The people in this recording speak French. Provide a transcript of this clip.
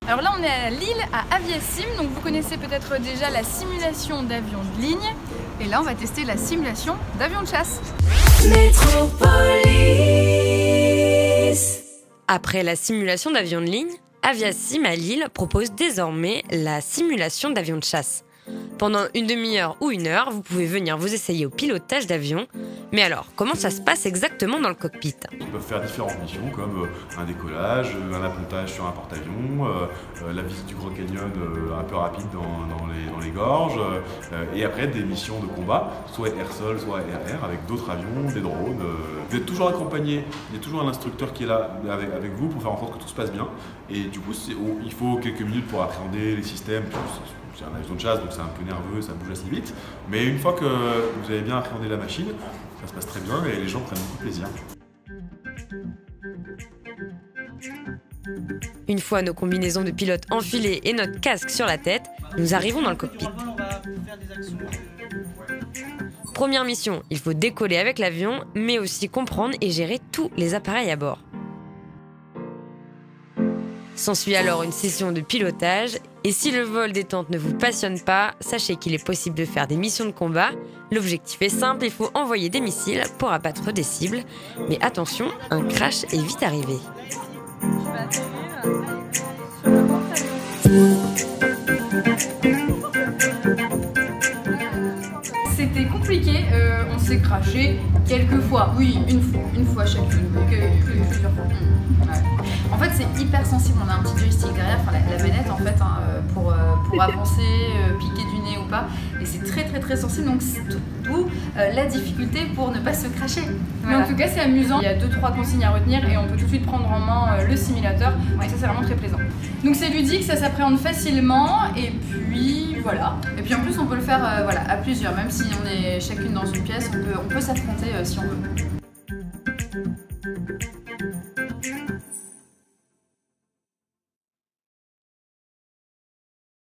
Alors là on est à Lille, à Aviasim, donc vous connaissez peut-être déjà la simulation d'avion de ligne. Et là on va tester la simulation d'avion de chasse. Métropolis. Après la simulation d'avion de ligne, Aviasim à Lille propose désormais la simulation d'avion de chasse. Pendant une demi-heure ou une heure, vous pouvez venir vous essayer au pilotage d'avion. Mais alors, comment ça se passe exactement dans le cockpit? Ils peuvent faire différentes missions comme un décollage, un appontage sur un porte-avions, la visite du Grand Canyon un peu rapide dans les gorges, et après des missions de combat, soit air-sol, soit air-air, avec d'autres avions, des drones. Vous êtes toujours accompagné, il y a toujours un instructeur qui est là avec vous pour faire en sorte que tout se passe bien. Et du coup, il faut quelques minutes pour appréhender les systèmes. C'est un avion de chasse, donc c'est un peu nerveux, ça bouge assez vite. Mais une fois que vous avez bien appréhendé la machine, ça se passe très bien et les gens prennent beaucoup de plaisir. Une fois nos combinaisons de pilote enfilées et notre casque sur la tête, nous arrivons dans le cockpit. Première mission, il faut décoller avec l'avion, mais aussi comprendre et gérer tous les appareils à bord. S'ensuit alors une session de pilotage, et si le vol détente ne vous passionne pas, sachez qu'il est possible de faire des missions de combat. L'objectif est simple, il faut envoyer des missiles pour abattre des cibles. Mais attention, un crash est vite arrivé. C'était compliqué, on s'est crashé quelques fois, oui, une fois chacune, plusieurs fois. Ouais. En fait c'est hyper sensible, on a un petit joystick derrière, enfin la manette en fait, pour avancer, piquer du nez ou pas, et c'est très sensible, donc d'où la difficulté pour ne pas se crasher. Voilà. Mais en tout cas c'est amusant, il y a 2-3 consignes à retenir et on peut tout de suite prendre en main le simulateur, ouais. Ça c'est vraiment très plaisant. Donc c'est ludique, ça s'appréhende facilement, et puis voilà. Et puis en plus on peut le faire voilà, à plusieurs, même si on est chacune dans une pièce, on peut s'affronter si on veut.